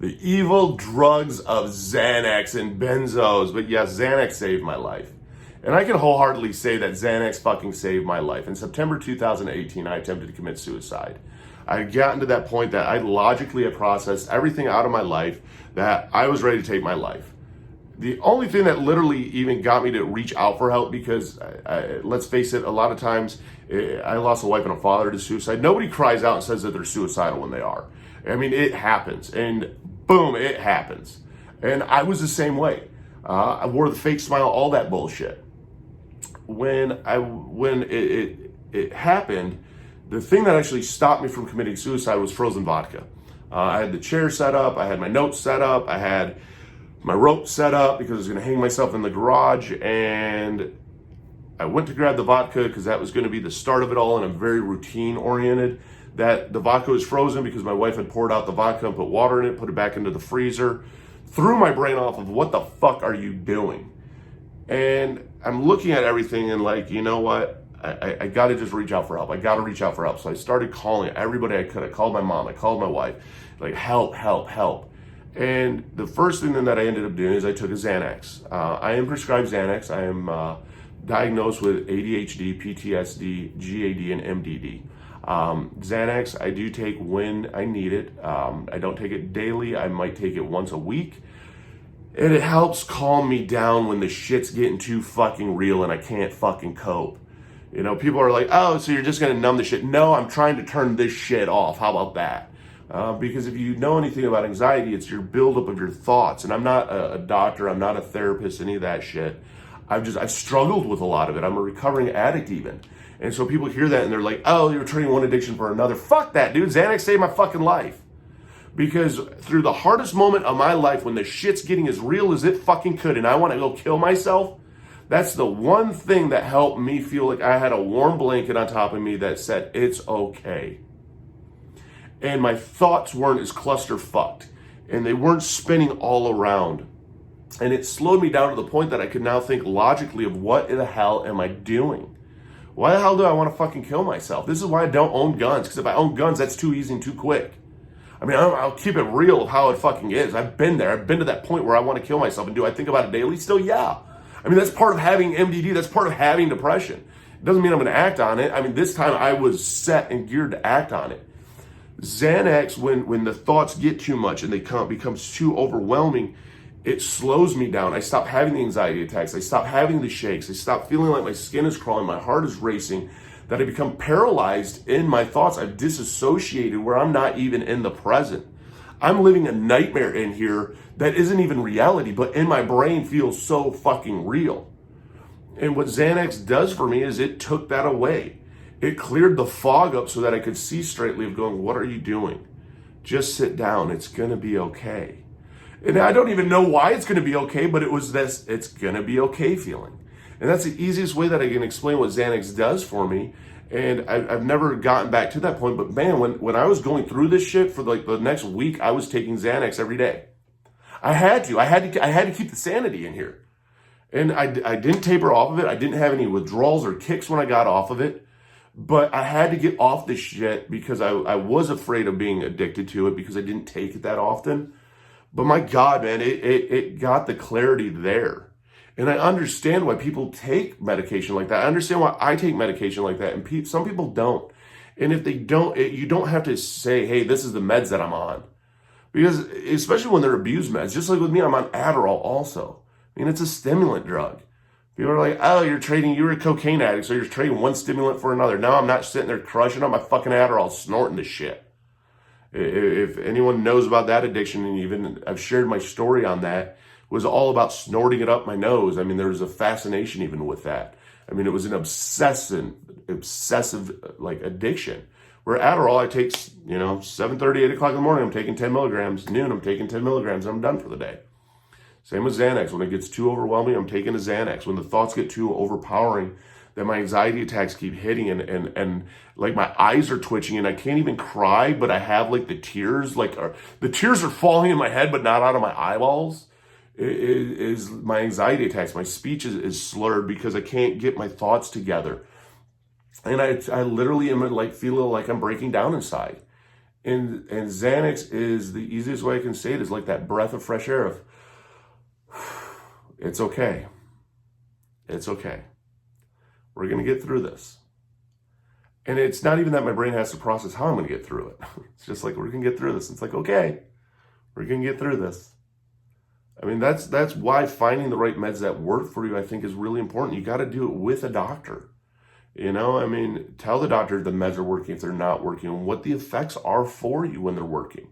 The evil drugs of Xanax and benzos. But yes, Xanax saved my life. And I can wholeheartedly say that Xanax fucking saved my life. In September 2018, I attempted to commit suicide. I had gotten to that point that I logically had processed everything out of my life, that I was ready to take my life. The only thing that literally even got me to reach out for help, because let's face it, a lot of times I lost a wife and a father to suicide. Nobody cries out and says that they're suicidal when they are. I mean, it happens, and boom, it happens. And I was the same way. I wore the fake smile, all that bullshit. When it happened, the thing that actually stopped me from committing suicide was frozen vodka. I had the chair set up, I had my notes set up, I had my rope set up because I was going to hang myself in the garage, and I went to grab the vodka because that was going to be the start of it all, and I'm very routine oriented. That the vodka was frozen because my wife had poured out the vodka and put water in it, put it back into the freezer, threw my brain off of what the fuck are you doing? And I'm looking at everything and like, you know what? I got to just reach out for help. I got to reach out for help. So I started calling everybody I could. I called my mom. I called my wife. Like, help, help, help. And the first thing that I ended up doing is I took a Xanax. I am prescribed Xanax. I am diagnosed with ADHD, PTSD, GAD, and MDD. Xanax, I do take when I need it. I don't take it daily. I might take it once a week. And it helps calm me down when the shit's getting too fucking real and I can't fucking cope. You know, people are like, oh, so you're just going to numb the shit. No, I'm trying to turn this shit off. How about that? Because if you know anything about anxiety, it's your buildup of your thoughts. And I'm not a doctor. I'm not a therapist, any of that shit. I've struggled with a lot of it. I'm a recovering addict even. And so people hear that and they're like, oh, you're trading one addiction for another. Fuck that, dude. Xanax saved my fucking life. Because through the hardest moment of my life, when the shit's getting as real as it fucking could, and I want to go kill myself, that's the one thing that helped me feel like I had a warm blanket on top of me that said, it's okay. And my thoughts weren't as cluster-fucked, and they weren't spinning all around. And it slowed me down to the point that I could now think logically of what the hell am I doing? Why the hell do I want to fucking kill myself? This is why I don't own guns, because if I own guns, that's too easy and too quick. I mean, I'll keep it real of how it fucking is. I've been there. I've been to that point where I want to kill myself. And do I think about it daily? Still, yeah. I mean, that's part of having MDD. That's part of having depression. It doesn't mean I'm going to act on it. I mean, this time I was set and geared to act on it. Xanax, when the thoughts get too much and they becomes too overwhelming, it slows me down. I stop having the anxiety attacks. I stop having the shakes. I stop feeling like my skin is crawling. My heart is racing. That I become paralyzed in my thoughts. I've disassociated where I'm not even in the present. I'm living a nightmare in here that isn't even reality, but in my brain feels so fucking real. And what Xanax does for me is it took that away. It cleared the fog up so that I could see straightly of going, what are you doing? Just sit down. It's going to be okay. And I don't even know why it's going to be okay, but it was this, it's going to be okay feeling. And that's the easiest way that I can explain what Xanax does for me. And I've never gotten back to that point. But man, when I was going through this shit for like the next week, I was taking Xanax every day. I had to keep the sanity in here. And I didn't taper off of it. I didn't have any withdrawals or kicks when I got off of it. But I had to get off this shit because I was afraid of being addicted to it because I didn't take it that often. But my God, man, it got the clarity there. And I understand why people take medication like that. I understand why I take medication like that. And some people don't. And if they don't, you don't have to say, hey, this is the meds that I'm on. Because especially when they're abused meds, just like with me, I'm on Adderall also. I mean, it's a stimulant drug. People are like, oh, you're a cocaine addict, so you're trading one stimulant for another. No, I'm not sitting there crushing on my fucking Adderall, snorting this shit. If anyone knows about that addiction, and even I've shared my story on that, was all about snorting it up my nose. I mean, there was a fascination even with that. I mean, it was an obsessive like addiction. Where Adderall, I take, 7:30, 8 o'clock in the morning, I'm taking 10 milligrams. Noon, I'm taking 10 milligrams, and I'm done for the day. Same with Xanax. When it gets too overwhelming, I'm taking a Xanax. When the thoughts get too overpowering, that my anxiety attacks keep hitting and like my eyes are twitching and I can't even cry, but I have like the tears are falling in my head, but not out of my eyeballs. Is my anxiety attacks. My speech is slurred because I can't get my thoughts together. And I literally am like feeling like I'm breaking down inside. And Xanax is the easiest way I can say it, is like that breath of fresh air of, it's okay. It's okay. We're going to get through this. And it's not even that my brain has to process how I'm going to get through it. It's just like, we're going to get through this. It's like, okay, we're going to get through this. I mean, that's why finding the right meds that work for you, I think, is really important. You got to do it with a doctor. You know, I mean, tell the doctor if the meds are working, if they're not working, and what the effects are for you when they're working.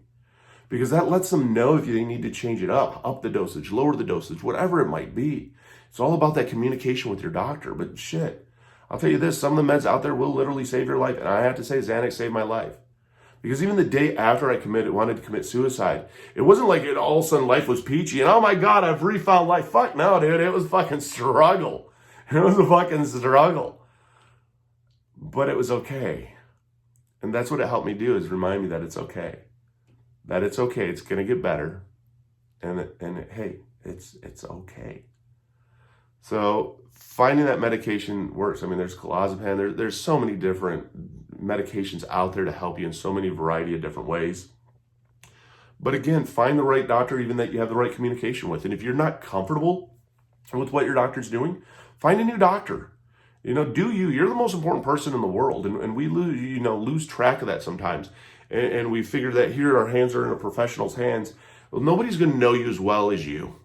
Because that lets them know if they need to change it up the dosage, lower the dosage, whatever it might be. It's all about that communication with your doctor. But shit, I'll tell you this, some of the meds out there will literally save your life. And I have to say, Xanax saved my life. Because even the day after I wanted to commit suicide, it wasn't like all of a sudden life was peachy and, oh my God, I've refound life. Fuck no, dude. It was fucking struggle. It was a fucking struggle. But it was okay. And that's what it helped me do, is remind me that it's okay. That it's okay. It's going to get better. And hey, it's okay. So finding that medication works. I mean, there's clozapam. There's so many different medications out there to help you in so many variety of different ways. But again, find the right doctor, even that you have the right communication with. And if you're not comfortable with what your doctor's doing, find a new doctor. You know, you're the most important person in the world. And we lose track of that sometimes. And we figure that here our hands are in a professional's hands. Well, nobody's going to know you as well as you.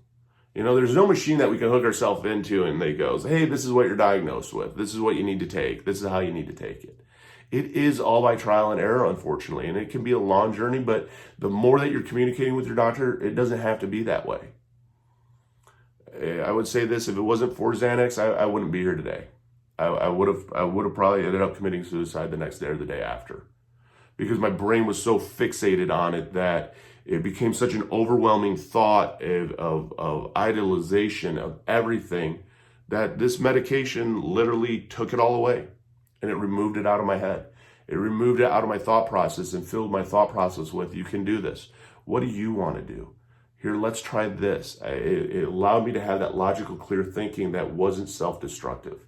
You know, there's no machine that we can hook ourselves into and they goes, hey, this is what you're diagnosed with. This is what you need to take. This is how you need to take it. It is all by trial and error, unfortunately. And it can be a long journey, but the more that you're communicating with your doctor, it doesn't have to be that way. I would say this, if it wasn't for Xanax, I wouldn't be here today. I would have probably ended up committing suicide the next day or the day after, because my brain was so fixated on it that it became such an overwhelming thought of idealization of everything, that this medication literally took it all away, and it removed it out of my head. It removed it out of my thought process and filled my thought process with, you can do this. What do you want to do? Here, let's try this. It allowed me to have that logical, clear thinking that wasn't self-destructive.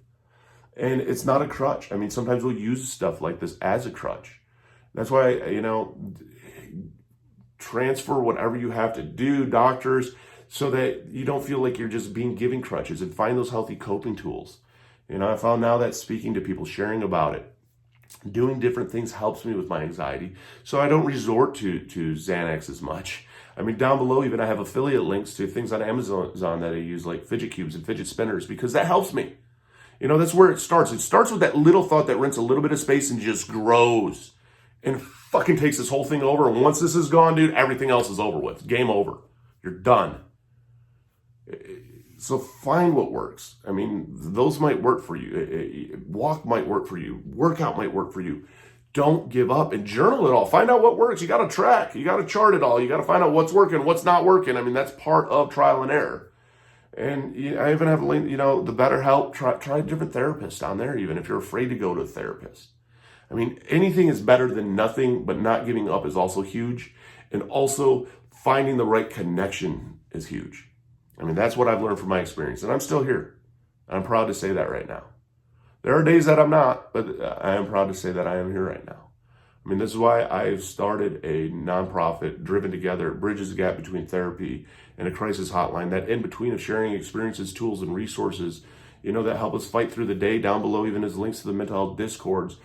And it's not a crutch. I mean, sometimes we'll use stuff like this as a crutch. That's why, transfer whatever you have to do, doctors, so that you don't feel like you're just being given crutches, and find those healthy coping tools. You know, I found now that speaking to people, sharing about it, doing different things helps me with my anxiety. So I don't resort to Xanax as much. I mean, down below, even I have affiliate links to things on Amazon that I use, like fidget cubes and fidget spinners, because that helps me. You know, that's where it starts. It starts with that little thought that rents a little bit of space and just grows and fucking takes this whole thing over. And once this is gone, dude, everything else is over with. Game over. You're done. So find what works. I mean, those might work for you. Walk might work for you. Workout might work for you. Don't give up and journal it all. Find out what works. You got to track. You got to chart it all. You got to find out what's working, what's not working. I mean, that's part of trial and error. And I even have a link, the BetterHelp. Try a different therapist on there, even if you're afraid to go to a therapist. I mean, anything is better than nothing, but not giving up is also huge. And also finding the right connection is huge. I mean, that's what I've learned from my experience. And I'm still here. I'm proud to say that right now. There are days that I'm not, but I am proud to say that I am here right now. I mean, this is why I've started a nonprofit, Driven Together. It bridges the gap between therapy and a crisis hotline. That in between of sharing experiences, tools, and resources, that help us fight through the day. Down below even is links to the mental health discords,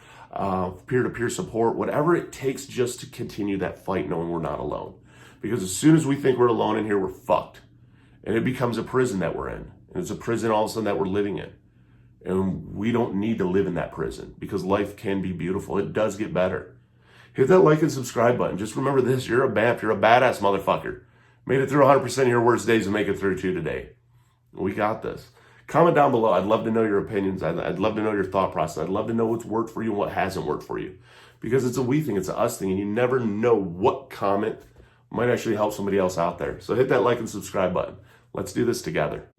peer-to-peer support, whatever it takes just to continue that fight, knowing we're not alone. Because as soon as we think we're alone in here, we're fucked. And it becomes a prison that we're in. And it's a prison all of a sudden that we're living in. And we don't need to live in that prison, because life can be beautiful. It does get better. Hit that like and subscribe button. Just remember this, you're a BAMF, you're a badass motherfucker. Made it through 100% of your worst days and make it through 2 today. We got this. Comment down below. I'd love to know your opinions. I'd love to know your thought process. I'd love to know what's worked for you and what hasn't worked for you. Because it's a we thing, it's a us thing, and you never know what comment might actually help somebody else out there. So hit that like and subscribe button. Let's do this together.